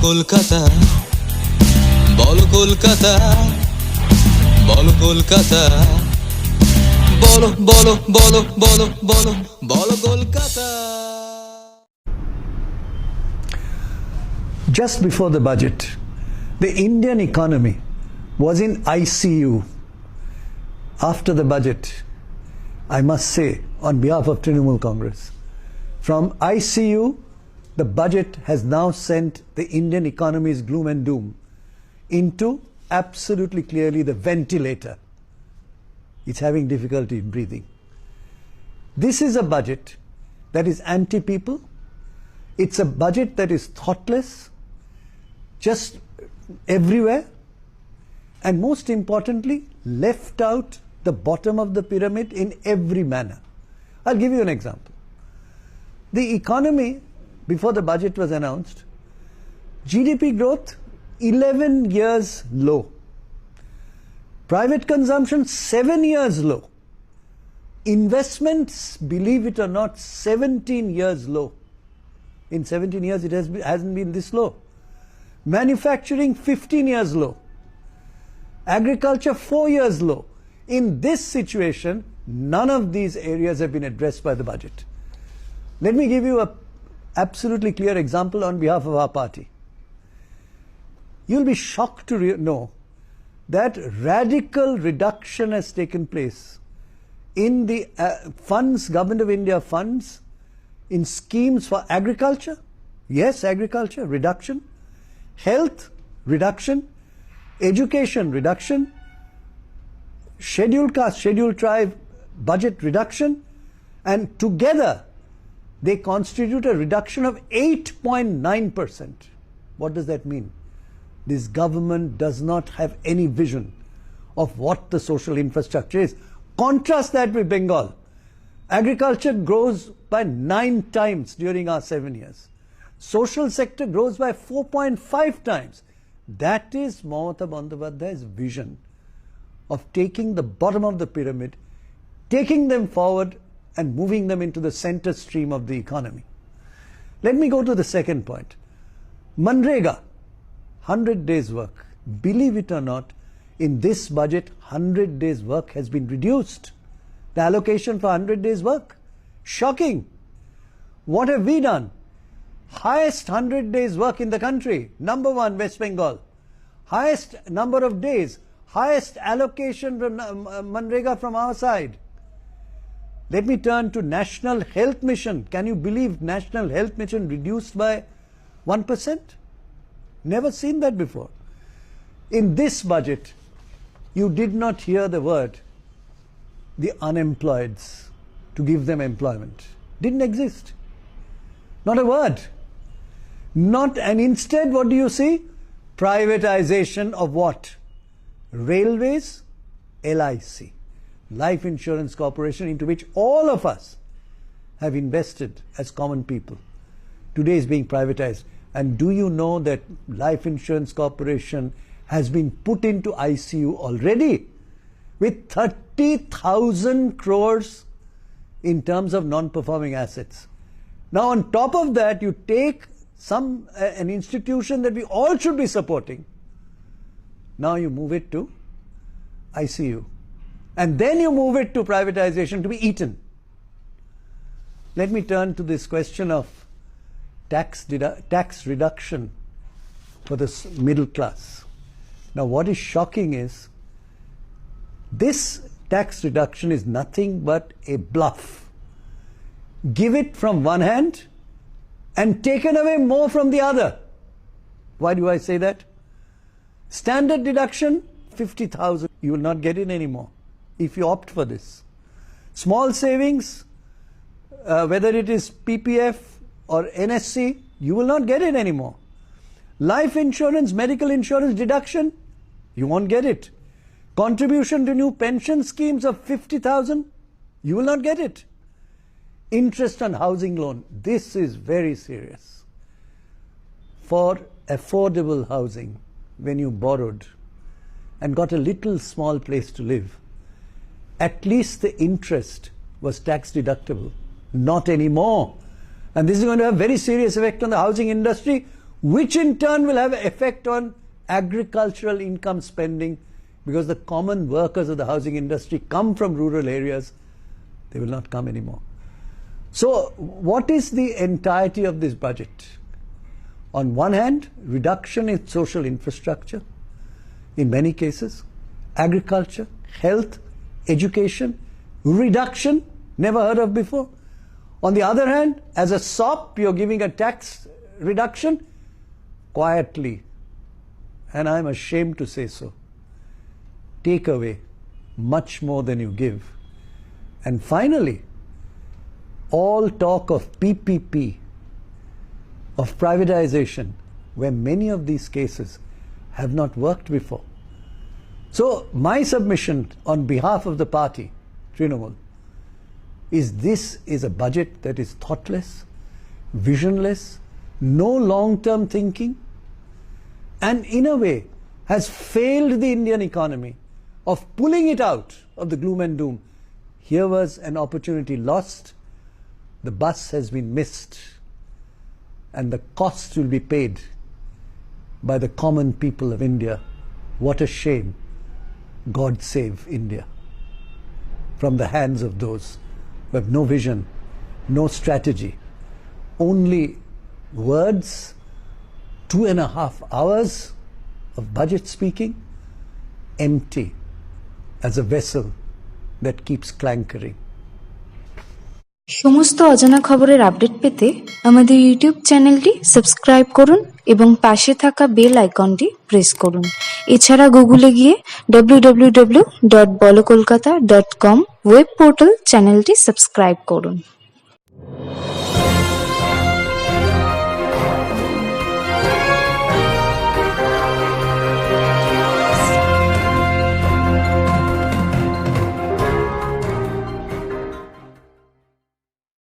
কলকাতা, বলো কলকাতা, বলো কলকাতা, বলো বলো বলো বলো বলো বলো Kolkata. Just before the budget, the Indian economy was in ICU. After the budget, I must say, on behalf of Trinamool Congress, from ICU, the budget has now sent the Indian economy's gloom and doom into absolutely clearly the ventilator. It's having difficulty in breathing. This is a budget that is anti-people. It's a budget that is thoughtless, just everywhere, and most importantly, left out the bottom of the pyramid in every manner. I'll give you an example. The economy, before the budget was announced, GDP growth 11 years low. Private consumption 7 years low. Investments, believe it or not, 17 years low. In 17 years it hasn't been this low. Manufacturing 15 years low. Agriculture 4 years low. In this situation, none of these areas have been addressed by the budget. Let me give you an absolutely clear example on behalf of our party. You'll be shocked to know that radical reduction has taken place in the funds, Government of India funds, in schemes for agriculture. Yes, agriculture, reduction. Health, reduction. Education, reduction. Scheduled caste, scheduled tribe, budget reduction. And together, they constitute a reduction of 8.9%. What does that mean? This government does not have any vision of what the social infrastructure is. Contrast that with Bengal. Agriculture grows by 9 times during our 7 years. Social sector grows by 4.5 times. That is Mamata Bandyopadhyay's vision of taking the bottom of the pyramid, taking them forward and moving them into the center stream of the economy. Let me go to the second point. Manrega, 100 days work. Believe it or not, in this budget, 100 days work has been reduced. The allocation for 100 days work. Shocking. What have we done? Highest 100 days work in the country. Number 1, West Bengal. Highest number of days. Highest allocation from Manrega from our side. Let me turn to National Health Mission. Can you believe National Health Mission reduced by 1%? Never seen that before. In this budget, you did not hear the word, the unemployeds, to give them employment. Didn't exist. Not a word. And instead, what do you see? Privatization of what? Railways, LIC, Life Insurance Corporation, into which all of us have invested as common people. Today is being privatized. And do you know that Life Insurance Corporation has been put into ICU already with 30,000 crores in terms of non-performing assets? Now on top of that, you take an institution that we all should be supporting. Now you move it to ICU. And then you move it to privatization to be eaten. Let me turn to this question of tax reduction for the middle class. Now what is shocking is this tax reduction is nothing but a bluff. Give it from one hand and taken away more from the other. Why do I say that? Standard deduction, 50,000. You will not get it anymore if you opt for this. Small savings, whether it is PPF or NSC, you will not get it anymore. Life insurance, medical insurance deduction, you won't get it. Contribution to new pension schemes of 50,000, you will not get it. Interest on housing loan, this is very serious. For affordable housing, when you borrowed and got a little small place to live, at least the interest was tax deductible. Not anymore. And this is going to have very serious effect on the housing industry, which in turn will have an effect on agricultural income spending, because the common workers of the housing industry come from rural areas. They will not come anymore. So what is the entirety of this budget? On one hand, reduction in social infrastructure, in many cases, agriculture, health, education, reduction, never heard of before. On the other hand, as a sop, you're giving a tax reduction quietly, and I'm ashamed to say so. Take away much more than you give. And finally, all talk of PPP, of privatization, where many of these cases have not worked before. So my submission on behalf of the party, Trinamool, is this is a budget that is thoughtless, visionless, no long-term thinking, and in a way has failed the Indian economy of pulling it out of the gloom and doom. Here was an opportunity lost, the bus has been missed, and the cost will be paid by the common people of India. What a shame. God save India from the hands of those who have no vision, no strategy, only words, 2.5 hours of budget speaking, empty as a vessel that keeps clankering. সমস্ত অজানা খবরের update পেতে আমাদের YouTube চ্যানেলটি subscribe করুন এবং পাশে থাকা বেল আইকনটি প্রেস করুন। এছাড়া গুগলে গিয়ে www.bolokolkata.com ওয়েব পোর্টাল চ্যানেলটি সাবস্ক্রাইব করুন।